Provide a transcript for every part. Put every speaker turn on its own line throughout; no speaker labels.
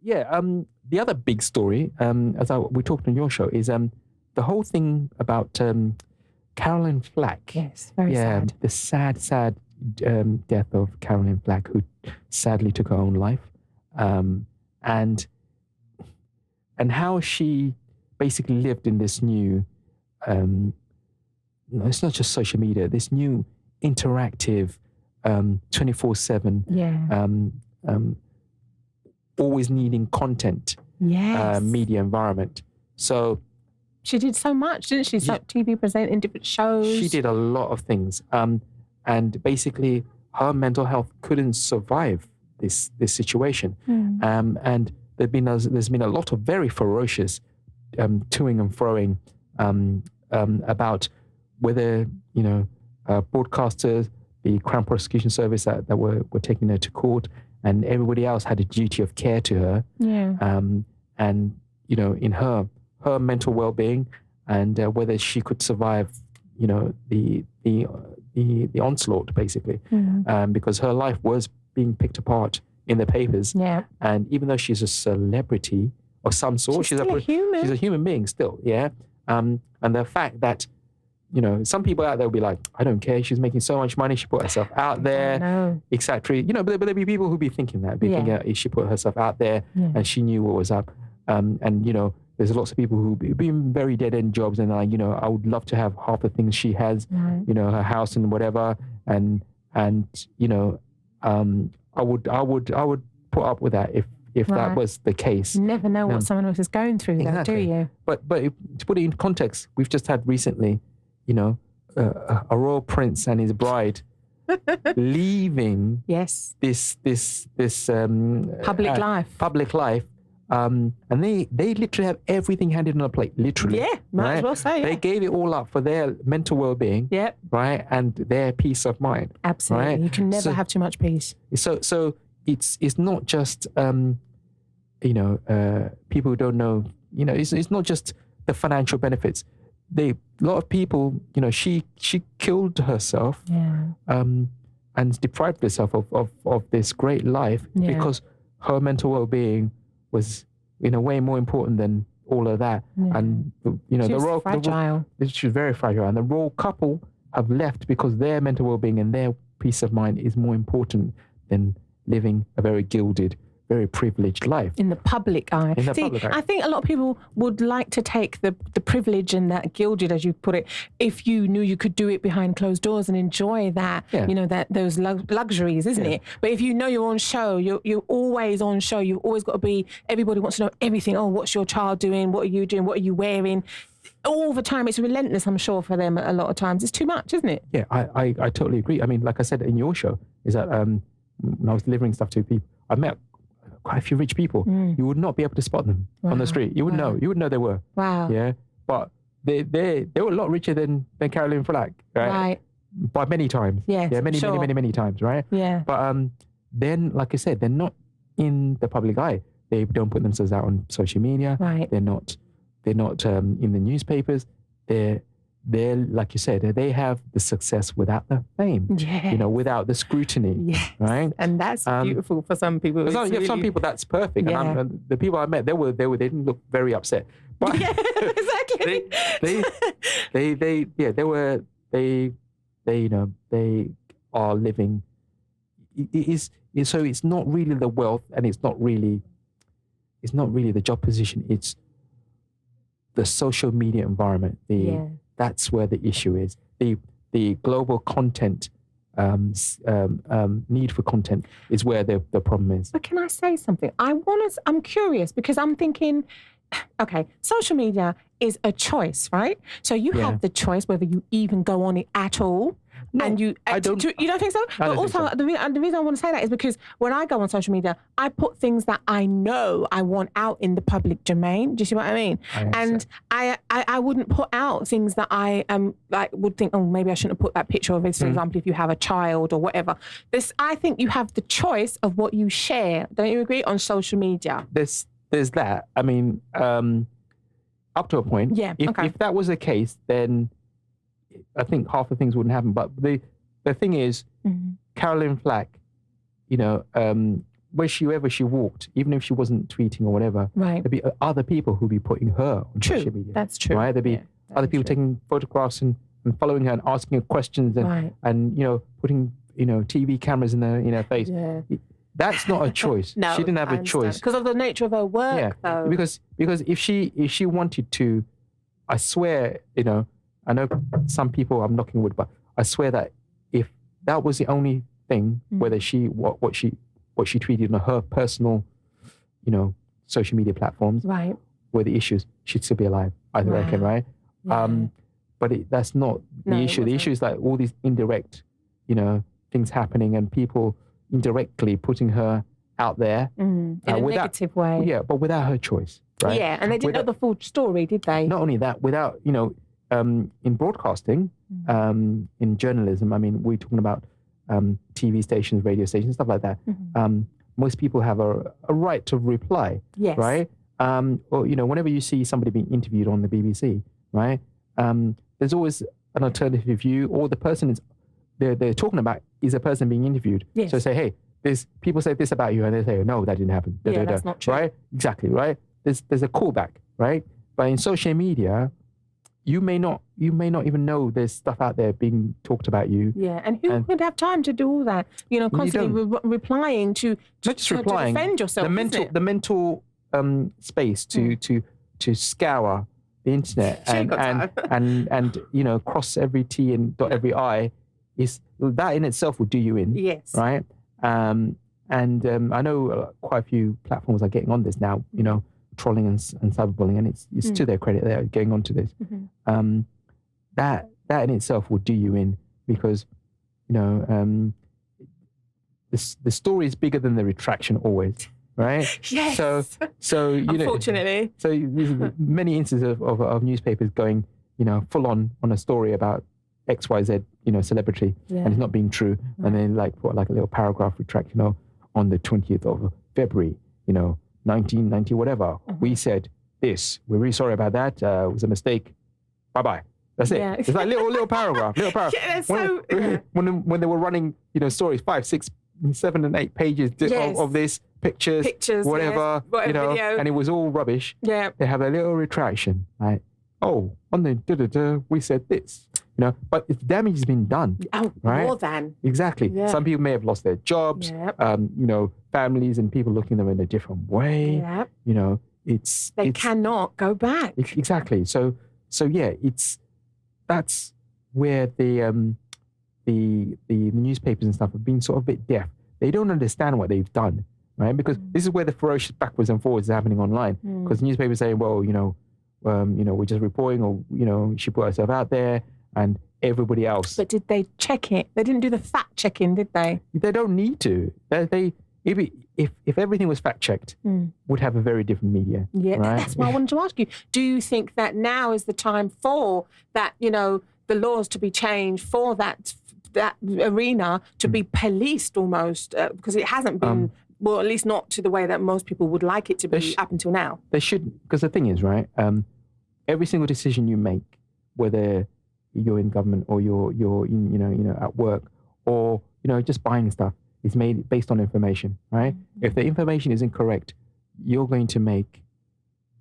the other big story, we talked on your show, is the whole thing about Caroline Flack.
Yes, very sad.
The sad death of Caroline Flack, who sadly took her own life, and how she basically lived in this new, it's not just social media, this new interactive 24/7, always needing content, media environment. So
she did so much, didn't she? TV presenting different shows.
She did a lot of things, and basically her mental health couldn't survive this situation. And there's been a lot of very ferocious toing and froing about whether broadcasters, the Crown Prosecution Service that were taking her to court, and everybody else had a duty of care to her. And in her mental well-being, and whether she could survive the onslaught, basically, because her life was being picked apart in the papers. And even though she's a celebrity of some sort, she's a human being still. And the fact that some people out there will be like, I don't care, she's making so much money, she put herself out there, etc. But there'll be people who'll be thinking that, thinking she put herself out there and she knew what was up. And there's lots of people who've been very dead-end jobs, and I would love to have half the things she has, her house and whatever, and I would put up with that if that was the case.
You never know what someone else is going through,
exactly.
though, do you?
But to put it in context, we've just had recently, a royal prince and his bride leaving this public life. And they literally have everything handed on a plate, literally.
Yeah, might as well say.
They gave it all up for their mental well-being, right, and their peace of mind.
Absolutely,
right?
You can never have too much peace.
So it's not just people who don't know. It's not just the financial benefits. A lot of people, she killed herself, and deprived herself of this great life because her mental well-being was in a way more important than all of that. And
she was fragile.
She was very fragile, and the royal couple have left because their mental well-being and their peace of mind is more important than living a very gilded, very privileged life.
In the public eye. I think a lot of people would like to take the privilege and that gilded, as you put it, if you knew you could do it behind closed doors and enjoy that, those luxuries, isn't it? But if you're on show, you're always on show. You've always got to be, everybody wants to know everything. Oh, what's your child doing? What are you doing? What are you wearing? All the time. It's relentless, I'm sure, for them a lot of times. It's too much, isn't it?
Yeah, I totally agree. I mean, like I said in your show, is that when I was delivering stuff to people, I met quite a few rich people. You would not be able to spot them on the street. You would know. You would know they were.
Wow.
Yeah. But they were a lot richer than Caroline Flack, right? By many times.
Yes,
yeah. Many times, right?
Yeah.
But then, like I said, they're not in the public eye. They don't put themselves out on social media.
Right.
They're not in the newspapers. They're like you said, they have the success without the fame, without the scrutiny, right?
And that's beautiful for some people.
Some people that's perfect.
Yeah.
And the people I met, they didn't look very upset. But
exactly.
they are living. So it's not really the wealth, and it's not really the job position. It's the social media environment. That's where the issue is. The global content need for content is where the problem is.
But can I say something? I'm curious because I'm thinking, okay, social media is a choice, right? So you have the choice whether you even go on it at all.
No,
and you don't think so? But also, the reason I want to say that is because when I go on social media, I put things that I know I want out in the public domain. Do you see what I mean? And I wouldn't put out things that I would think, oh, maybe I shouldn't have put that picture of it. For example, if you have a child or whatever. I think you have the choice of what you share. Don't you agree? On social media.
There's that. I mean, up to a point.
Yeah.
If that was the case, then I think half the things wouldn't happen. But the thing is, Caroline Flack, wherever she walked, even if she wasn't tweeting or whatever, there'd be other people who'd be putting her on social media.
That's true.
Right? There'd be other people taking photographs and following her and asking her questions and putting TV cameras in her face. Yeah. That's not a choice.
No,
she didn't have a choice
because of the nature of her work. Though.
Because if she wanted to, I swear, I know some people, I'm knocking wood, but I swear that if that was the only thing, whether what she tweeted on her personal, social media platforms, were the issues, she'd still be alive. I reckon, right? Yeah. But that's not the issue. The issue is like all these indirect, things happening and people indirectly putting her out there
in a negative way.
Yeah, but without her choice, right?
Yeah, and they didn't know the full story, did they?
Not only that, without, in broadcasting, in journalism, I mean, we're talking about TV stations, radio stations, stuff like that. Most people have a right to reply, right? Or, whenever you see somebody being interviewed on the BBC, right? There's always an alternative view, or the person they're talking about is a person being interviewed. Yes. So say, hey, people say this about you, and they say, no, that didn't happen.
That's not true.
Right? Exactly, right? There's a callback, right? But in social media, you may not even know there's stuff out there being talked about you.
Yeah, and who would have time to do all that? Constantly replying to defend yourself.
The mental space to scour the internet and cross every T and dot every I is that in itself will do you in.
Yes.
Right. I know quite a few platforms are getting on this now. Trolling and cyberbullying, and it's to their credit they're getting onto this. That in itself will do you in because the story is bigger than the retraction always, right?
Yes.
So
unfortunately,
so there's many instances of newspapers going full on a story about XYZ celebrity and it's not being true, and then put a little paragraph retract on the 20th of February 1990, whatever. We said this. We're really sorry about that. It was a mistake. Bye-bye. That's it. Yeah. It's like little paragraph. When they were running, stories, 5, 6, 7, and 8 pages of this, pictures, whatever,
video.
And it was all rubbish.
Yeah.
They have a little retraction. Like, on the we said this. But the damage has been done.
Oh,
right?
More than.
Exactly. Yeah. Some people may have lost their jobs, families and people looking at them in a different way.
Yep. They
it's
cannot go back.
Exactly. So yeah, that's where the newspapers and stuff have been sort of a bit deaf. They don't understand what they've done, right? Because this is where the ferocious backwards and forwards is happening online. Because newspapers say, well, we're just reporting, or she put herself out there. And everybody else.
But did they check it? They didn't do the fact checking, did they?
They don't need to. If everything was fact checked, would have a very different media.
Yeah,
right?
That's why I wanted to ask you. Do you think that now is the time for that? The laws to be changed for that arena to be policed almost because it hasn't been. Well, at least not to the way that most people would like it to be up until now.
They should, because the thing is, right? Every single decision you make, whether you're in government or you're at work or just buying stuff, is made based on information, right? If the information is incorrect, you're going to make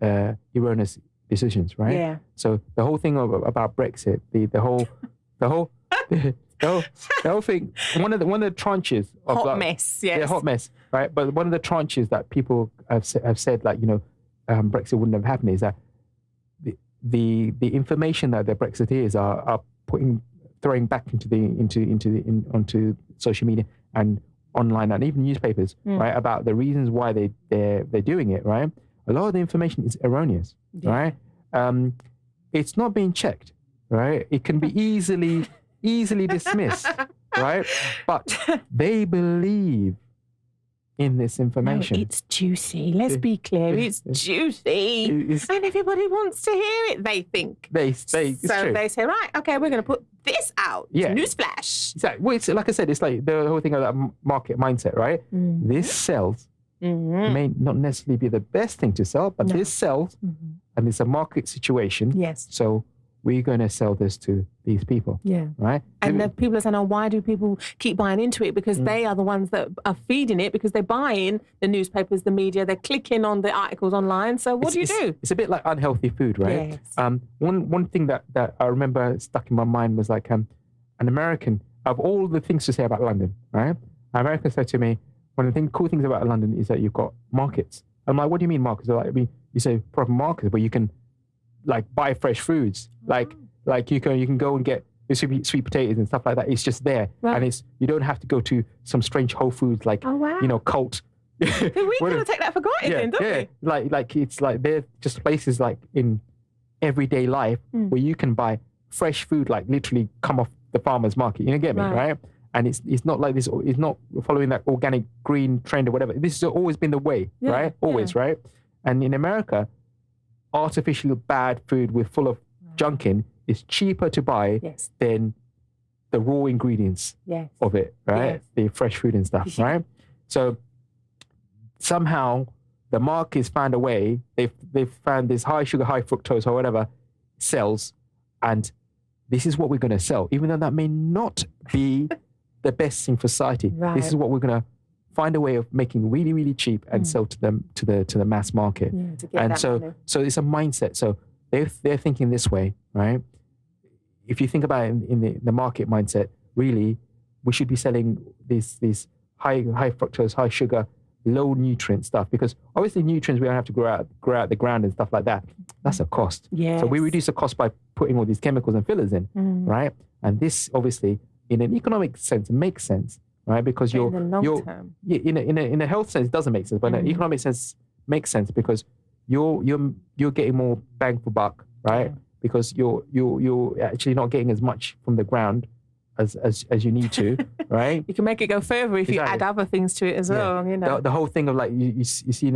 erroneous decisions, right?
Yeah.
So the whole thing about Brexit, the whole thing, one of the tranches of
hot mess, yes.
Yeah, hot mess, right? But one of the tranches that people have said Brexit wouldn't have happened is that the information that the Brexiteers are throwing back onto social media and online and even newspapers, right, about the reasons why they're doing it, right? A lot of the information is erroneous, right? It's not being checked, right? It can be easily dismissed, right? But they believe in this information.
No, it's juicy. Let's be clear. It's juicy. And everybody wants to hear it, they think.
They say,
right, okay, we're going to put this out.
Yeah.
Newsflash.
Exactly. Well, it's, like I said, it's like the whole thing of that market mindset, right? This sells. May not necessarily be the best thing to sell, but this sells. And it's a market situation.
Yes.
So we're going to sell this to these people.
Yeah.
Right?
And the people are saying, why do people keep buying into it? Because they are the ones that are feeding it, because they're buying the newspapers, the media, they're clicking on the articles online. So what do you do?
It's a bit like unhealthy food, right?
Yes.
One thing that I remember stuck in my mind was like an American, of all the things to say about London, right? An American said to me, one of the cool things about London is that you've got markets. I'm like, what do you mean markets? Like, you say proper markets where you can like buy fresh foods, like you can go and get sweet potatoes and stuff like that. It's just there, and you don't have to go to some strange Whole Foods like cult.
We kind of take that for granted, don't we?
Like it's like they're just places like in everyday life where you can buy fresh food, like literally come off the farmer's market. You know, get me, right? And it's not like this. It's not following that organic green trend or whatever. This has always been the way, right? Always, right? And in America, artificial bad food with full of junk in is cheaper to buy than the raw ingredients of it, right? The fresh food and stuff, right? So somehow the market's found a way. They've found this high sugar, high fructose or whatever sells, and this is what we're going to sell, even though that may not be the best thing for society. Right. This is what we're going to find a way of making really, really cheap and sell to them to the mass market. And so it's a mindset. So they're thinking this way, right? If you think about it in the market mindset, really, we should be selling these high fructose, high sugar, low nutrient stuff, because obviously nutrients we don't have to grow out the ground and stuff like that. That's a cost.
Yes.
So we reduce the cost by putting all these chemicals and fillers in, right? And this obviously, in an economic sense, makes sense, right? Because
in the long term,
in a health sense, it doesn't make sense, but in an economic sense, makes sense because you're getting more bang for buck, right? Yeah. Because you're actually not getting as much from the ground as you need to, right?
You can make it go further if you add other things to it as well. You know,
the whole thing of like you see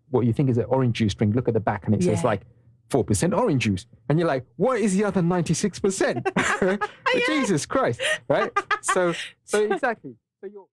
what you think is an orange juice drink. Look at the back and it says like 4% orange juice, and you're like, what is the other 96%? Jesus Christ, right? So exactly. So you're